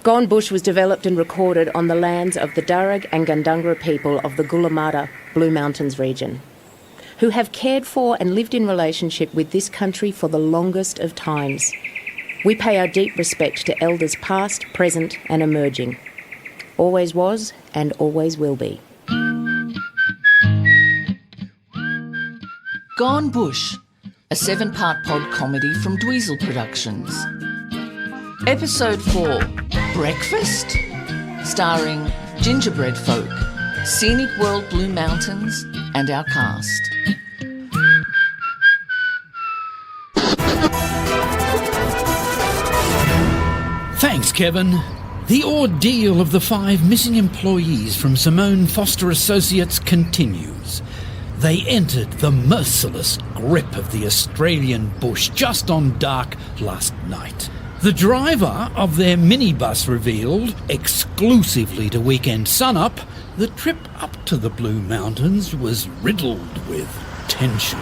Gone Bush was developed and recorded on the lands of the Darug and Gundungurra people of the Gulamata Blue Mountains region, who have cared for and lived in relationship with this country for the longest of times. We pay our deep respect to elders past, present and emerging. Always was and always will be. Gone Bush, a 7-part pod comedy from Dweezil Productions. Episode 4, Breakfast, starring Gingerbread Folk, Scenic World Blue Mountains and our cast. Thanks, Kevin. The ordeal of the 5 missing employees from Simone Foster Associates continues. They entered the merciless grip of the Australian bush just on dark last night. The driver of their minibus revealed, exclusively to Weekend Sunup, the trip up to the Blue Mountains was riddled with tension.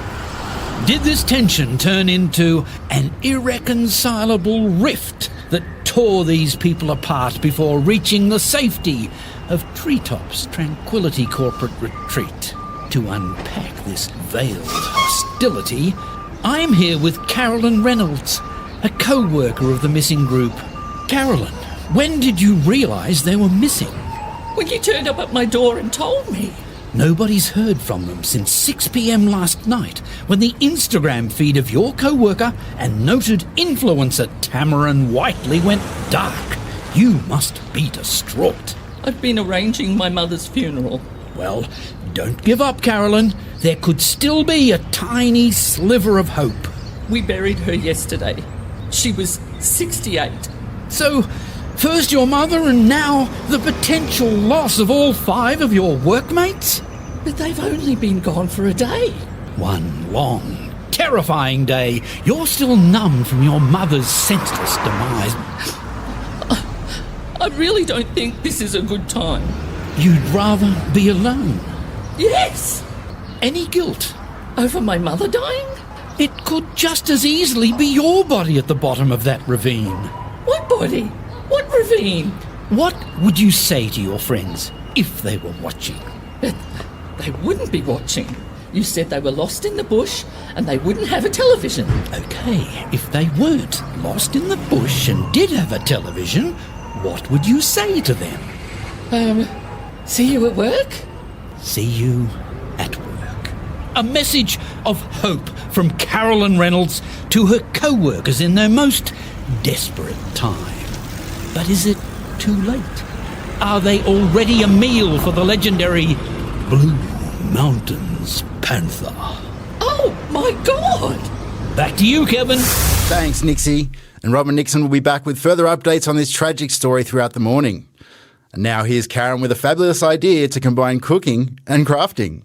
Did this tension turn into an irreconcilable rift that tore these people apart before reaching the safety of Treetop's Tranquility Corporate Retreat? To unpack this veiled hostility, I'm here with Carolyn Reynolds, a co-worker of the missing group. Carolyn, when did you realise they were missing? When you turned up at my door and told me. Nobody's heard from them since 6 p.m. last night, when the Instagram feed of your co-worker and noted influencer Tamarin Whiteley went dark. You must be distraught. I've been arranging my mother's funeral. Well, don't give up, Carolyn. There could still be a tiny sliver of hope. We buried her yesterday. She was 68. So, first your mother and now the potential loss of all 5 of your workmates? But they've only been gone for a day. One long, terrifying day. You're still numb from your mother's senseless demise. I really don't think this is a good time. You'd rather be alone? Yes! Any guilt? Over my mother dying? It could just as easily be your body at the bottom of that ravine. What body? What ravine? What would you say to your friends if they were watching? They wouldn't be watching. You said they were lost in the bush and they wouldn't have a television. Okay, if they weren't lost in the bush and did have a television, what would you say to them? See you at work? See you at work. A message of hope from Carolyn Reynolds to her co-workers in their most desperate time. But is it too late? Are they already a meal for the legendary Blue Mountains Panther? Oh, my God! Back to you, Kevin. Thanks, Nixie. And Robin Nixon will be back with further updates on this tragic story throughout the morning. And now here's Karen with a fabulous idea to combine cooking and crafting.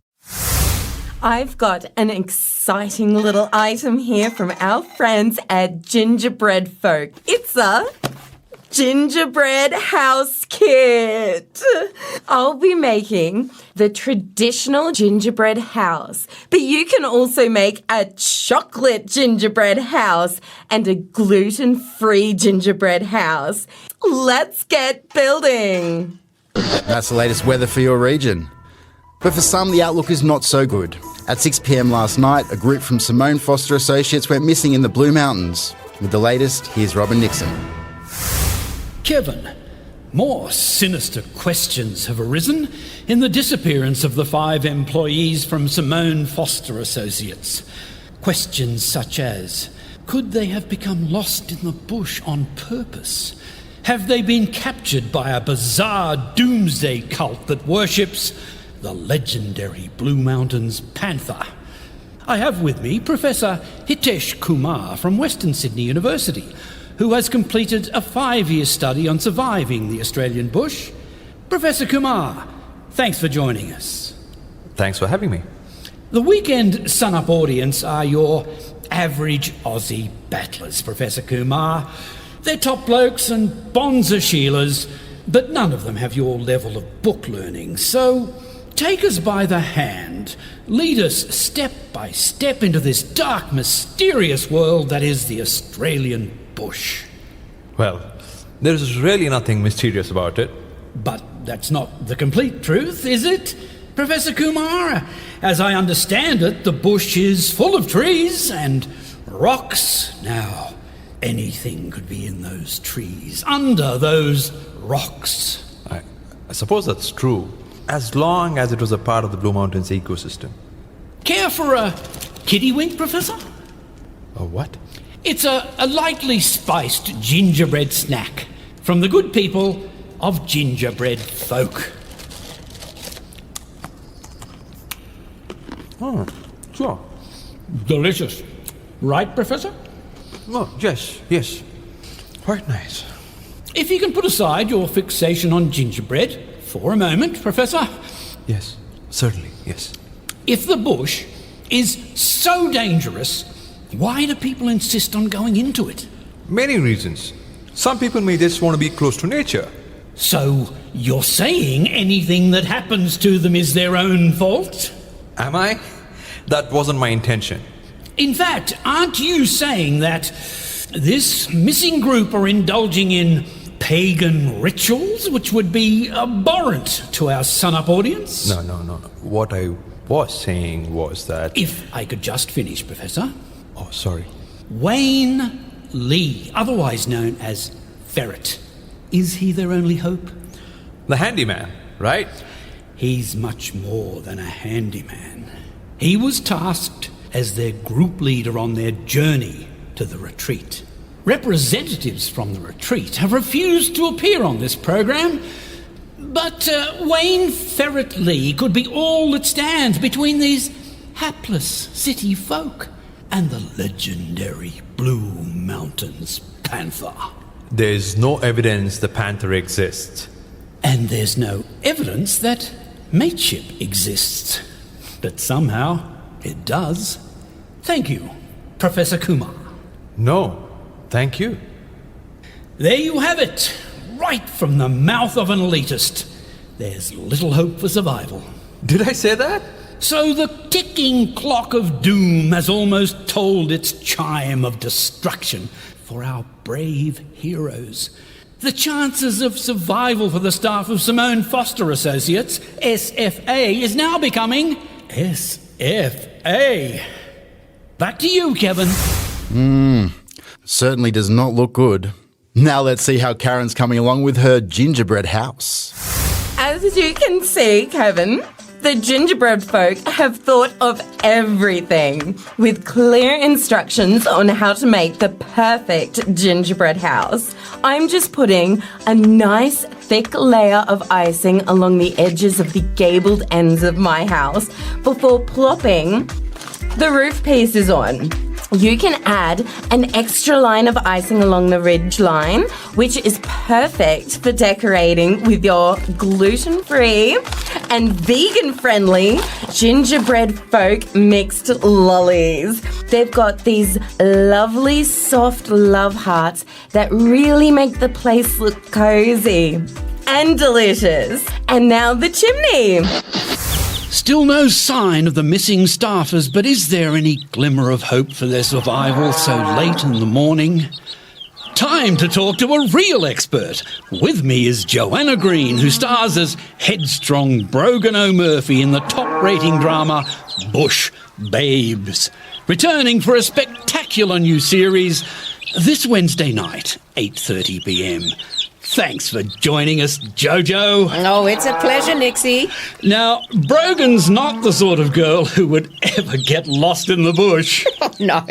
I've got an exciting little item here from our friends at Gingerbread Folk. It's a gingerbread house kit. I'll be making the traditional gingerbread house, but you can also make a chocolate gingerbread house and a gluten-free gingerbread house. Let's get building. That's the latest weather for your region. But for some, the outlook is not so good. At 6 p.m. last night, a group from Simone Foster Associates went missing in the Blue Mountains. With the latest, here's Robin Nixon. Kevin, more sinister questions have arisen in the disappearance of the 5 employees from Simone Foster Associates. Questions such as, could they have become lost in the bush on purpose? Have they been captured by a bizarre doomsday cult that worships the legendary Blue Mountains Panther? I have with me Professor Hitesh Kumar from Western Sydney University, who has completed a 5-year study on surviving the Australian bush. Professor Kumar, thanks for joining us. Thanks for having me. The Weekend Sunup audience are your average Aussie battlers, Professor Kumar. They're top blokes and bonza Sheilas, but none of them have your level of book learning. So take us by the hand. Lead us step by step into this dark, mysterious world that is the Australian bush. Well, There is really nothing mysterious about it. But that's not the complete truth, is it, Professor Kumar? As I understand it, the bush is full of trees and rocks. Now, anything could be in those trees, under those rocks. I suppose that's true, as long as it was a part of the Blue Mountains ecosystem. Care for a kiddywink, Professor? A what? It's a lightly spiced gingerbread snack from the good people of Gingerbread Folk. Oh, sure. Delicious. Right, Professor? Oh, yes. Quite nice. If you can put aside your fixation on gingerbread for a moment, Professor. Yes, certainly, yes. If the bush is so dangerous, why do people insist on going into it? Many reasons. Some people may just want to be close to nature. So you're saying anything that happens to them is their own fault? Am I? That wasn't my intention. In fact, aren't you saying that this missing group are indulging in pagan rituals which would be abhorrent to our sun-up audience? No. What I was saying was that... If I could just finish, Professor. Oh, sorry. Wayne Lee, otherwise known as Ferret. Is he their only hope? The handyman, right? He's much more than a handyman. He was tasked as their group leader on their journey to the retreat. Representatives from the retreat have refused to appear on this program, but Wayne Ferret Lee could be all that stands between these hapless city folk and the legendary Blue Mountains Panther. There's no evidence the panther exists. And there's no evidence that mateship exists. But somehow it does. Thank you, Professor Kumar. No, thank you. There you have it, right from the mouth of an elitist. There's little hope for survival. Did I say that? So the ticking clock of doom has almost tolled its chime of destruction for our brave heroes. The chances of survival for the staff of Simone Foster Associates, SFA, is now becoming SFA. Back to you, Kevin. Certainly does not look good. Now let's see how Karen's coming along with her gingerbread house. As you can see, Kevin, the Gingerbread Folk have thought of everything with clear instructions on how to make the perfect gingerbread house. I'm just putting a nice thick layer of icing along the edges of the gabled ends of my house before plopping the roof pieces on. You can add an extra line of icing along the ridge line, which is perfect for decorating with your gluten-free and vegan-friendly Gingerbread Folk mixed lollies. They've got these lovely soft love hearts that really make the place look cozy and delicious. And now the chimney. Still no sign of the missing staffers, but is there any glimmer of hope for their survival so late in the morning? Time to talk to a real expert. With me is Joanna Green, who stars as headstrong Brogan O'Murphy in the top-rating drama Bush Babes, returning for a spectacular new series this Wednesday night, 8:30 p.m. Thanks for joining us, Jojo. Oh, it's a pleasure, Nixie. Now, Brogan's not the sort of girl who would ever get lost in the bush. No,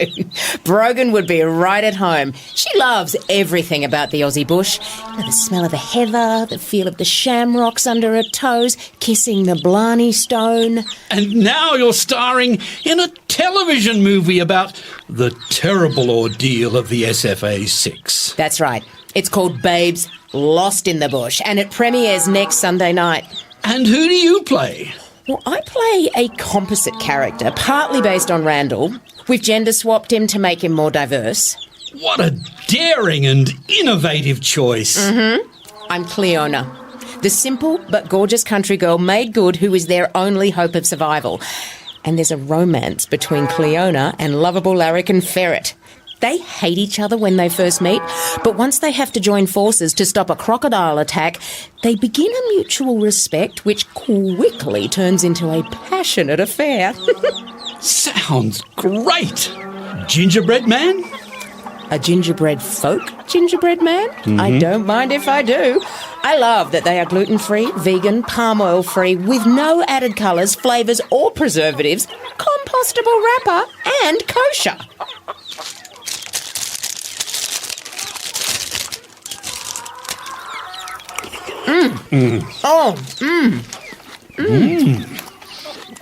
Brogan would be right at home. She loves everything about the Aussie bush. The smell of the heather, the feel of the shamrocks under her toes, kissing the Blarney Stone. And now you're starring in a television movie about the terrible ordeal of the SFA 6. That's right. It's called Babes, Lost in the Bush, and it premieres next Sunday night. And who do you play? Well, I play a composite character, partly based on Randall. We've gender swapped him to make him more diverse. What a daring and innovative choice. I'm Cleona, the simple but gorgeous country girl made good who is their only hope of survival. And there's a romance between Cleona and lovable larrikin Ferret. They hate each other when they first meet, but once they have to join forces to stop a crocodile attack, they begin a mutual respect which quickly turns into a passionate affair. Sounds great! Gingerbread man? A gingerbread folk gingerbread man? I don't mind if I do. I love that they are gluten-free, vegan, palm oil-free, with no added colours, flavours or preservatives, compostable wrapper and kosher.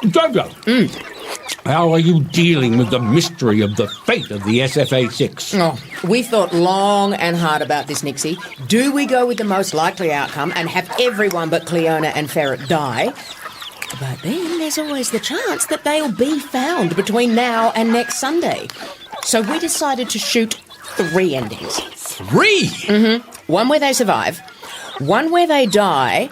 Jojo, how are you dealing with the mystery of the fate of the SFA-6? Oh, we thought long and hard about this, Nixie. Do we go with the most likely outcome and have everyone but Cleona and Ferret die? But then there's always the chance that they'll be found between now and next Sunday. So we decided to shoot 3 endings. 3? One where they survive, one where they die,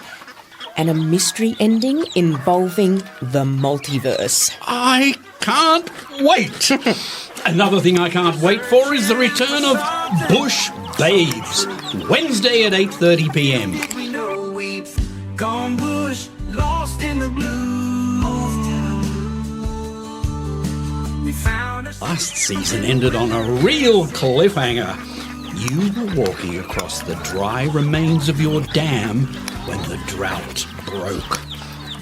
and a mystery ending involving the multiverse. I can't wait. Another thing I can't wait for is the return of Bush Babes, Wednesday at 8:30 p.m. We know we've gone bush, lost in the blue. We found us. Last season ended on a real cliffhanger. You were walking across the dry remains of your dam when the drought broke.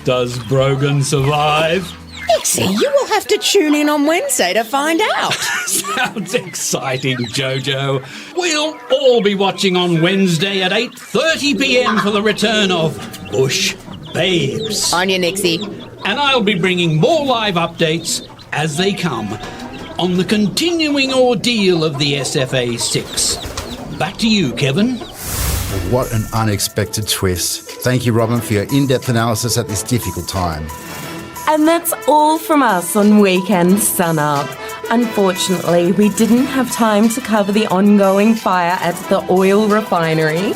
Does Brogan survive? Nixie, you will have to tune in on Wednesday to find out. Sounds exciting, Jojo. We'll all be watching on Wednesday at 8:30 p.m. for the return of Bush Babes. On you, Nixie. And I'll be bringing more live updates as they come on the continuing ordeal of the SFA-6. Back to you, Kevin. What an unexpected twist. Thank you, Robin, for your in-depth analysis at this difficult time. And that's all from us on Weekend Sunup. Unfortunately, we didn't have time to cover the ongoing fire at the oil refinery,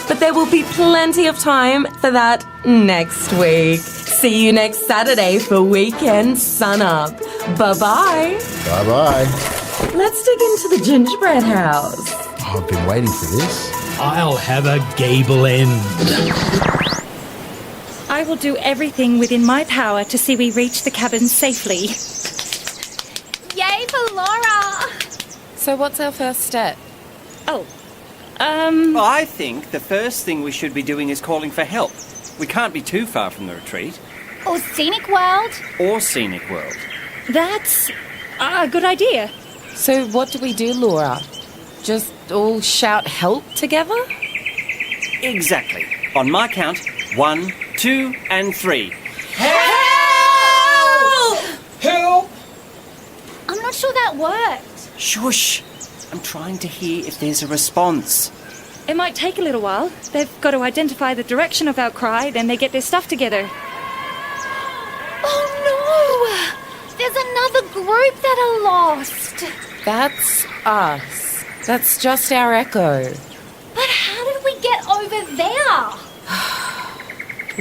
but there will be plenty of time for that next week. See you next Saturday for Weekend Sunup. Bye-bye. Bye-bye. Let's dig into the gingerbread house. Oh, I've been waiting for this. I'll have a gable end. I will do everything within my power to see we reach the cabin safely. Yay for Laura! So what's our first step? I think the first thing we should be doing is calling for help. We can't be too far from the retreat. Or Scenic World? Or Scenic World. That's a good idea. So what do we do, Laura? Just all shout help together? Exactly. On my count, 1, 2, and 3. Help! Help! I'm not sure that worked. Shush! I'm trying to hear if there's a response. It might take a little while. They've got to identify the direction of our cry, then they get their stuff together. Oh no! There's another group that are lost. That's us. That's just our echo. But how did we get over there?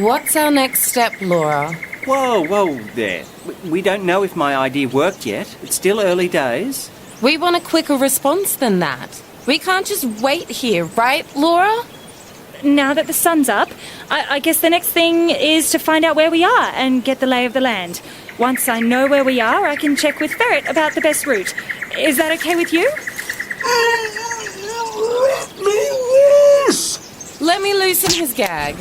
What's our next step, Laura? Whoa there. We don't know if my idea worked yet. It's still early days. We want a quicker response than that. We can't just wait here, right, Laura? Now that the sun's up, I guess the next thing is to find out where we are and get the lay of the land. Once I know where we are, I can check with Ferret about the best route. Is that okay with you? Let me loosen his gag.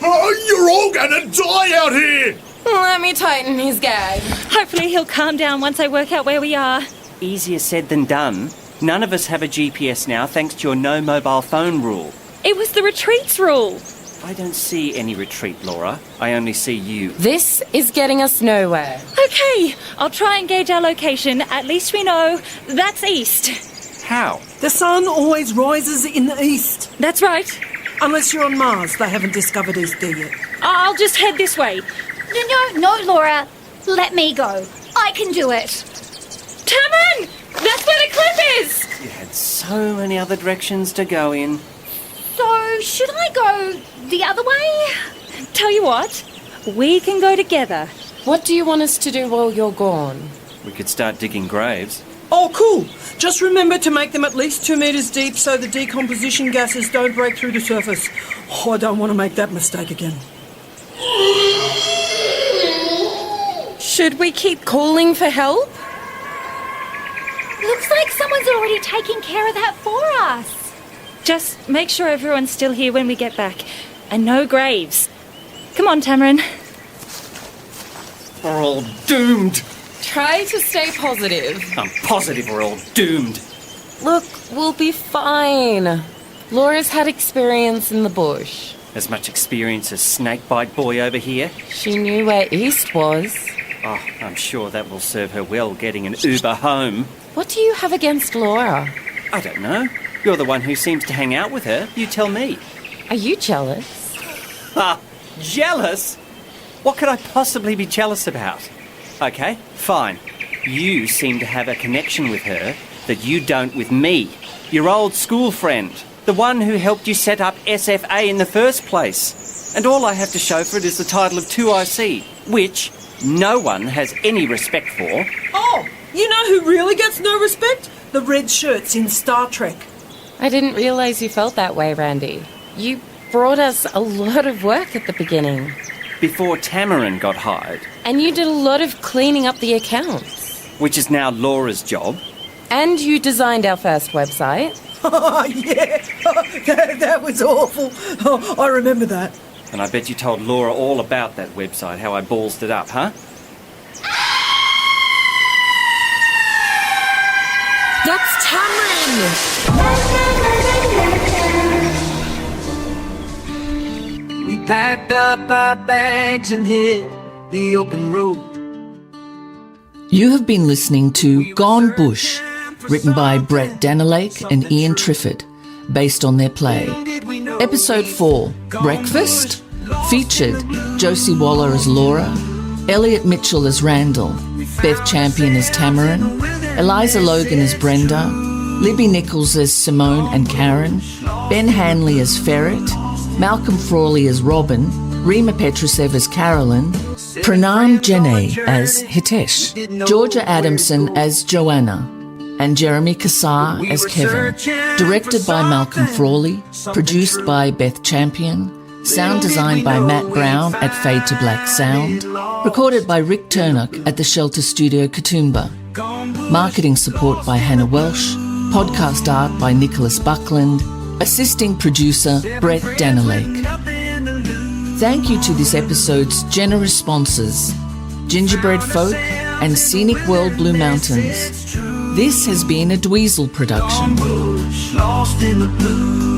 Oh, you're all gonna die out here! Let me tighten his gag. Hopefully he'll calm down once I work out where we are. Easier said than done. None of us have a GPS now thanks to your no mobile phone rule. It was the retreats rule. I don't see any retreat, Laura. I only see you. This is getting us nowhere. Okay, I'll try and gauge our location. At least we know that's east. How? The sun always rises in the east. That's right. Unless you're on Mars, they haven't discovered east there yet. I'll just head this way. No, Laura. Let me go. I can do it. Taman! That's where the cliff is! You had so many other directions to go in. So, should I go the other way? Tell you what, we can go together. What do you want us to do while you're gone? We could start digging graves. Oh, cool. Just remember to make them at least 2 metres deep so the decomposition gases don't break through the surface. Oh, I don't want to make that mistake again. Should we keep calling for help? Looks like someone's already taking care of that for us. Just make sure everyone's still here when we get back. And no graves. Come on, Tamarin. We're all doomed. Try to stay positive. I'm positive we're all doomed. Look, we'll be fine. Laura's had experience in the bush. As much experience as Snakebite Boy over here. She knew where east was. Oh, I'm sure that will serve her well getting an Uber home. What do you have against Laura? I don't know. You're the one who seems to hang out with her. You tell me. Are you jealous? Ha! Jealous? What could I possibly be jealous about? Okay, fine. You seem to have a connection with her that you don't with me. Your old school friend. The one who helped you set up SFA in the first place. And all I have to show for it is the title of 2IC, which no one has any respect for. Oh, you know who really gets no respect? The red shirts in Star Trek. I didn't realise you felt that way, Randy. You brought us a lot of work at the beginning. Before Tamarin got hired. And you did a lot of cleaning up the accounts. Which is now Laura's job. And you designed our first website. Oh, yeah. That was awful. Oh, I remember that. And I bet you told Laura all about that website, how I ballsed it up, huh? That's Tamarin! We packed up our bags and hit the open road. You have been listening to Gone Bush, written by Brett Danilake and Ian Trifford, based on their play. Episode 4, Breakfast, featured Josie Waller as Laura, Elliot Mitchell as Randall, Beth Champion as Tamarin, Eliza Logan as Brenda, Libby Nichols as Simone and Karen, Ben Hanley as Ferret, Malcolm Frawley as Robin, Rima Petrusev as Carolyn, Pranam Jene as Hitesh, Georgia Adamson as Joanna, and Jeremy Kassar as Kevin. Directed by Malcolm Frawley, produced by Beth Champion, sound designed by Matt Brown at Fade to Black Sound, recorded by Rick Turnock at the Shelter Studio Katoomba, marketing support by Hannah Welsh, podcast art by Nicholas Buckland, assisting producer Brett Danilake. Thank you to this episode's generous sponsors, Gingerbread Folk and Scenic World Blue Mountains. This has been a Dweezil production. Lost in the blue.